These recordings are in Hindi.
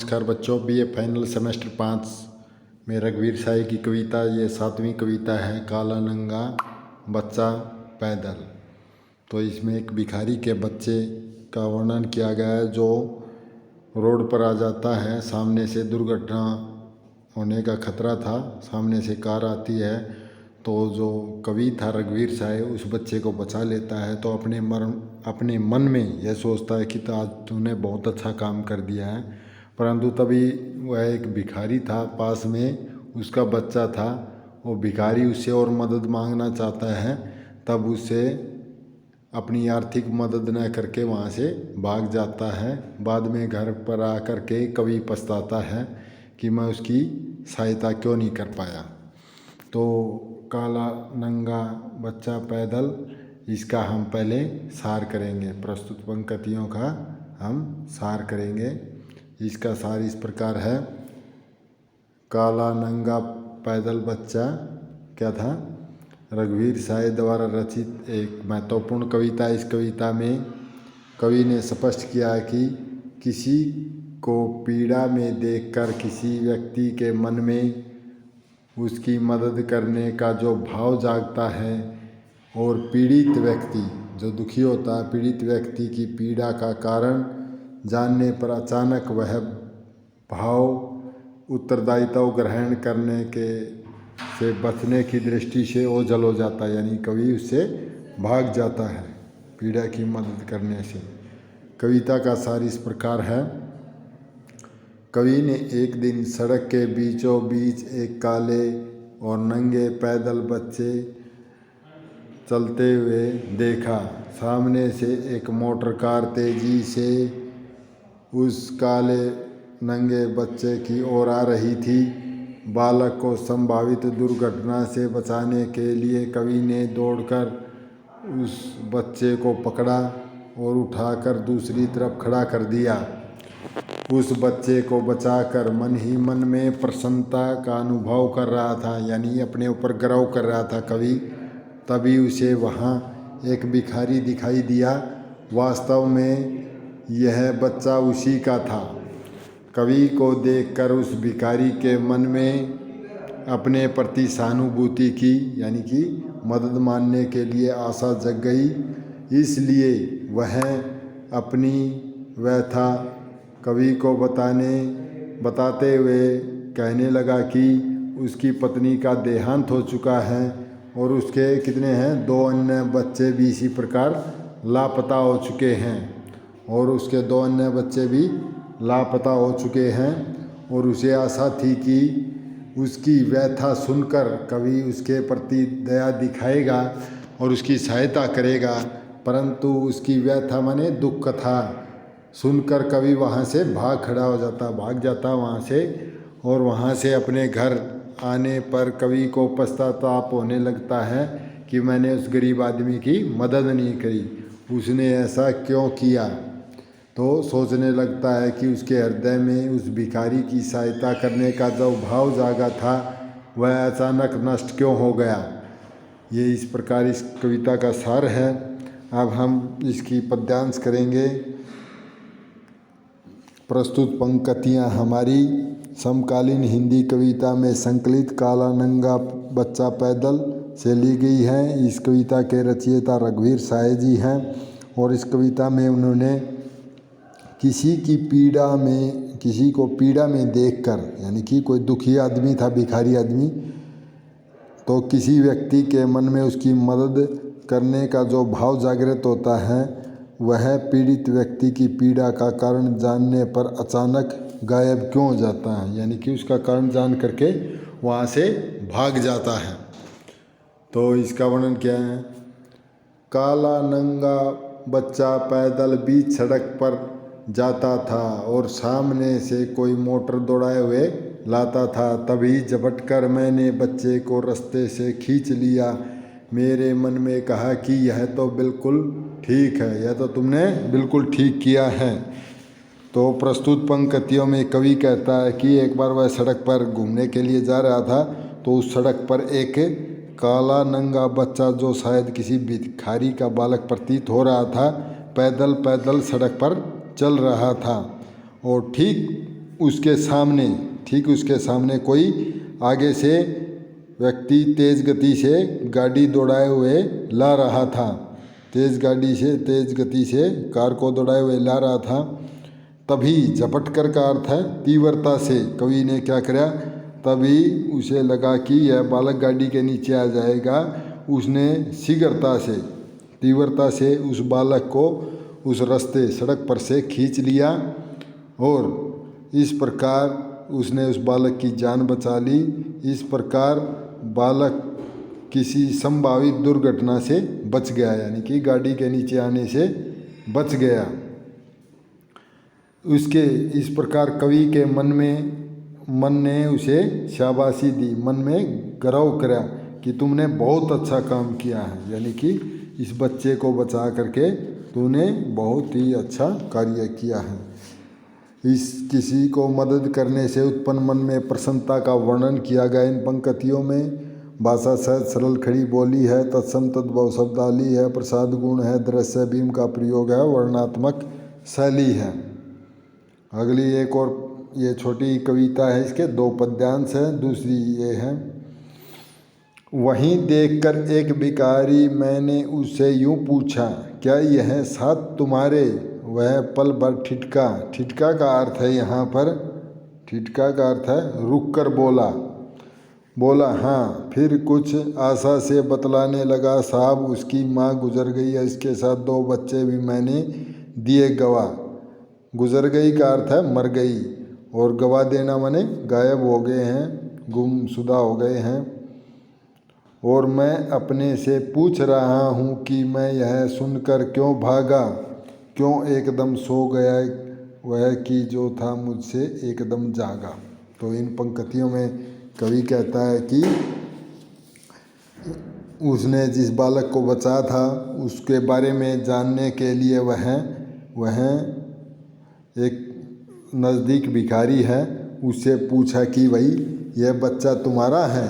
नमस्कार बच्चों, बीए फाइनल सेमेस्टर 5 में रघुवीर साई की कविता, ये 7वीं कविता है। काला नंगा बच्चा पैदल। तो इसमें एक भिखारी के बच्चे का वर्णन किया गया है जो रोड पर आ जाता है। सामने से दुर्घटना होने का खतरा था, सामने से कार आती है तो जो कवि था रघुवीर साई उस बच्चे को बचा लेता है। तो अपने मन में यह सोचता है कि तो आज तूने बहुत अच्छा काम कर दिया है। परंतु तभी वह एक भिखारी था, पास में उसका बच्चा था। वो भिखारी उससे और मदद मांगना चाहता है, तब उससे अपनी आर्थिक मदद न करके वहाँ से भाग जाता है। बाद में घर पर आकर के कवि पछताता है कि मैं उसकी सहायता क्यों नहीं कर पाया। तो काला नंगा बच्चा पैदल, इसका हम पहले सार करेंगे। प्रस्तुत पंक्तियों का हम सार करेंगे। इसका सार इस प्रकार है। काला नंगा पैदल बच्चा क्या था? रघुवीर साई द्वारा रचित एक महत्वपूर्ण कविता। इस कविता में कवि ने स्पष्ट किया कि किसी को पीड़ा में देखकर किसी व्यक्ति के मन में उसकी मदद करने का जो भाव जागता है, और पीड़ित व्यक्ति जो दुखी होता है, पीड़ित व्यक्ति की पीड़ा का कारण जानने पर अचानक वह भाव उत्तरदायित्व ग्रहण करने के से बचने की दृष्टि से ओझल हो जाता है, यानी कवि उससे भाग जाता है पीड़ा की मदद करने से। कविता का सार इस प्रकार है। कवि ने एक दिन सड़क के बीचों बीच एक काले और नंगे पैदल बच्चे चलते हुए देखा। सामने से एक मोटर कार तेजी से उस काले नंगे बच्चे की ओर आ रही थी। बालक को संभावित दुर्घटना से बचाने के लिए कवि ने दौड़कर उस बच्चे को पकड़ा और उठाकर दूसरी तरफ खड़ा कर दिया। उस बच्चे को बचाकर मन ही मन में प्रसन्नता का अनुभव कर रहा था, यानी अपने ऊपर गर्व कर रहा था कवि। तभी उसे वहाँ एक भिखारी दिखाई दिया। वास्तव में यह बच्चा उसी का था। कवि को देखकर उस भिखारी के मन में अपने प्रति सहानुभूति की, यानी कि मदद मांगने के लिए आशा जग गई। इसलिए वह अपनी व्यथा कवि को बताते हुए कहने लगा कि उसकी पत्नी का देहांत हो चुका है और उसके कितने हैं, 2 अन्य बच्चे भी इसी प्रकार लापता हो चुके हैं, और उसके 2 अन्य बच्चे भी लापता हो चुके हैं। और उसे आशा थी कि उसकी व्यथा सुनकर कवि उसके प्रति दया दिखाएगा और उसकी सहायता करेगा। परंतु उसकी व्यथा माने दुख कथा सुनकर कवि वहाँ से भाग जाता वहाँ से। और वहाँ से अपने घर आने पर कवि को पश्चाताप होने लगता है कि मैंने उस गरीब आदमी की मदद नहीं करी, उसने ऐसा क्यों किया। तो सोचने लगता है कि उसके हृदय में उस भिखारी की सहायता करने का जो भाव जागा था वह अचानक नष्ट क्यों हो गया। ये इस प्रकार इस कविता का सार है। अब हम इसकी पद्यांश करेंगे। प्रस्तुत पंक्तियाँ हमारी समकालीन हिंदी कविता में संकलित काला नंगा बच्चा पैदल से ली गई है। इस कविता के रचयिता रघुवीर साई जी हैं, और इस कविता में उन्होंने किसी को पीड़ा में देखकर, यानी कि कोई दुखी आदमी था, भिखारी आदमी, तो किसी व्यक्ति के मन में उसकी मदद करने का जो भाव जागृत होता है वह पीड़ित व्यक्ति की पीड़ा का कारण जानने पर अचानक गायब क्यों हो जाता है, यानी कि उसका कारण जान करके वहाँ से भाग जाता है। तो इसका वर्णन क्या है? काला नंगा बच्चा पैदल बीच सड़क पर जाता था और सामने से कोई मोटर दौड़ाए हुए लाता था। तभी झपट कर मैंने बच्चे को रास्ते से खींच लिया। मेरे मन में कहा कि यह तो बिल्कुल ठीक है, यह तो तुमने बिल्कुल ठीक किया है। तो प्रस्तुत पंक्तियों में कवि कहता है कि एक बार वह सड़क पर घूमने के लिए जा रहा था, तो उस सड़क पर एक काला नंगा बच्चा, जो शायद किसी भिखारी का बालक प्रतीत हो रहा था, पैदल पैदल सड़क पर चल रहा था। और ठीक उसके सामने, ठीक उसके सामने कोई आगे से व्यक्ति तेज़ गति से गाड़ी दौड़ाए हुए ला रहा था। तेज़ गति से कार को दौड़ाए हुए ला रहा था। तभी झपटकर का अर्थ है तीव्रता से। कवि ने क्या किया, तभी उसे लगा कि यह बालक गाड़ी के नीचे आ जाएगा। उसने शीघ्रता से, तीव्रता से उस बालक को उस रास्ते सड़क पर से खींच लिया और इस प्रकार उसने उस बालक की जान बचा ली। इस प्रकार बालक किसी संभावित दुर्घटना से बच गया, यानी कि गाड़ी के नीचे आने से बच गया। उसके इस प्रकार कवि के मन ने उसे शाबाशी दी, मन में गौरव करा कि तुमने बहुत अच्छा काम किया है, यानी कि इस बच्चे को बचा करके तूने बहुत ही अच्छा कार्य किया है। इस किसी को मदद करने से उत्पन्न मन में प्रसन्नता का वर्णन किया गया इन पंक्तियों में। भाषा सहज सरल खड़ी बोली है, तत्सम तद्भव शब्दावली है, प्रसाद गुण है, दृश्य बीम का प्रयोग है, वर्णात्मक शैली है। अगली एक और ये छोटी कविता है, इसके 2 पद्यांश हैं। दूसरी ये है, वहीं देखकर एक भिखारी मैंने उससे यूं पूछा, क्या यह साथ तुम्हारे? वह पल भर ठिठका। ठिठका का अर्थ है यहाँ पर, ठिठका का अर्थ है रुक कर बोला हाँ। फिर कुछ आशा से बतलाने लगा, साहब उसकी माँ गुजर गई है, इसके साथ 2 बच्चे भी मैंने दिए गवा। गुजर गई का अर्थ है मर गई, और गवा देना माने गायब हो गए हैं, गुमशुदा हो गए हैं। और मैं अपने से पूछ रहा हूँ कि मैं यह सुनकर क्यों भागा, क्यों एकदम सो गया वह कि जो था मुझसे एकदम जागा। तो इन पंक्तियों में कवि कहता है कि उसने जिस बालक को बचाया था उसके बारे में जानने के लिए वह एक नज़दीक भिखारी है, उससे पूछा कि भाई यह बच्चा तुम्हारा है,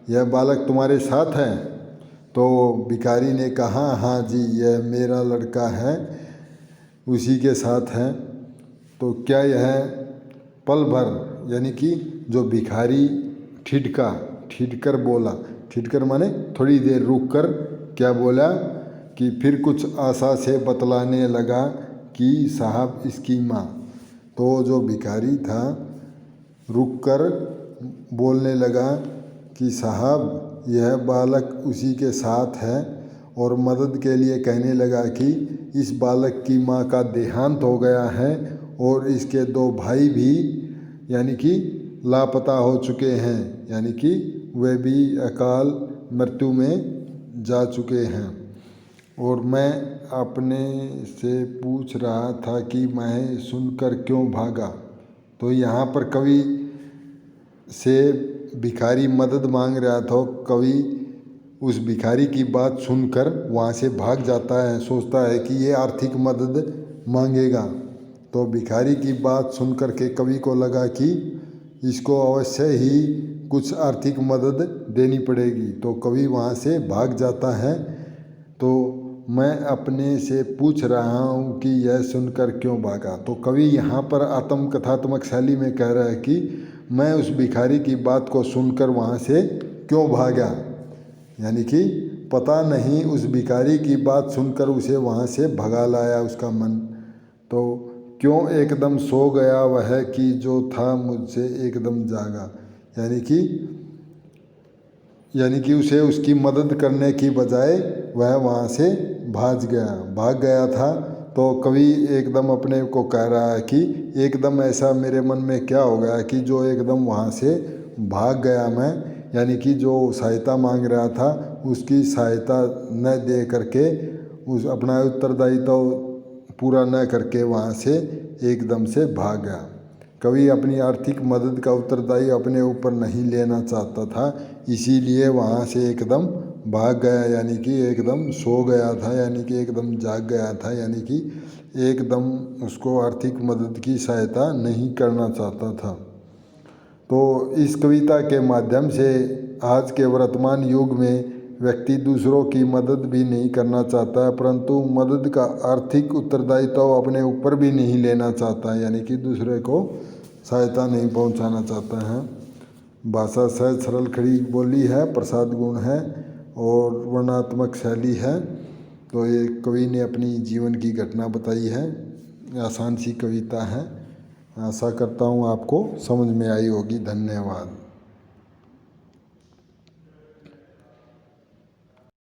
यह बालक तुम्हारे साथ है? तो भिखारी ने कहा हाँ जी यह मेरा लड़का है, उसी के साथ है। तो क्या यह पल भर, यानी कि जो भिखारी ठिठकर बोला, ठिठकर माने थोड़ी देर रुक कर क्या बोला कि फिर कुछ आशा से बतलाने लगा कि साहब इसकी माँ। तो जो भिखारी था रुक कर बोलने लगा कि साहब यह बालक उसी के साथ है, और मदद के लिए कहने लगा कि इस बालक की माँ का देहांत हो गया है और इसके 2 भाई भी यानी कि लापता हो चुके हैं, यानी कि वे भी अकाल मृत्यु में जा चुके हैं। और मैं अपने से पूछ रहा था कि मैं सुनकर क्यों भागा। तो यहाँ पर कवि से भिखारी मदद मांग रहा था, कवि उस भिखारी की बात सुनकर वहाँ से भाग जाता है, सोचता है कि ये आर्थिक मदद मांगेगा। तो भिखारी की बात सुनकर के कवि को लगा कि इसको अवश्य ही कुछ आर्थिक मदद देनी पड़ेगी, तो कवि वहाँ से भाग जाता है। तो मैं अपने से पूछ रहा हूँ कि यह सुनकर क्यों भागा। तो कवि यहाँ पर आत्मकथात्मक शैली में कह रहा है कि मैं उस भिखारी की बात को सुनकर वहाँ से क्यों भागा, यानी कि पता नहीं उस भिखारी की बात सुनकर उसे वहाँ से भगा लाया उसका मन। तो क्यों एकदम सो गया वह कि जो था मुझसे एकदम जागा, यानी कि उसे उसकी मदद करने की बजाय वह वहाँ से भाग गया था। तो कवि एकदम अपने को कह रहा है कि एकदम ऐसा मेरे मन में क्या हो गया कि जो एकदम वहाँ से भाग गया मैं, यानी कि जो सहायता मांग रहा था उसकी सहायता न दे करके, उस अपना उत्तरदायित्व पूरा न करके वहाँ से एकदम से भाग गया। कवि अपनी आर्थिक मदद का उत्तरदायी अपने ऊपर नहीं लेना चाहता था, इसीलिए वहाँ से एकदम भाग गया, यानी कि एकदम सो गया था, यानी कि एकदम जाग गया था, यानी कि एकदम उसको आर्थिक मदद की सहायता नहीं करना चाहता था। तो इस कविता के माध्यम से आज के वर्तमान युग में व्यक्ति दूसरों की मदद भी नहीं करना चाहता है, परंतु मदद का आर्थिक उत्तरदायित्व अपने ऊपर भी नहीं लेना चाहता है, यानी कि दूसरे को सहायता नहीं पहुंचाना चाहते हैं। भाषा सहज सरल खड़ी बोली है, प्रसाद गुण है और वर्णनात्मक शैली है। तो ये कवि ने अपनी जीवन की घटना बताई है। आसान सी कविता है। आशा करता हूँ आपको समझ में आई होगी। धन्यवाद।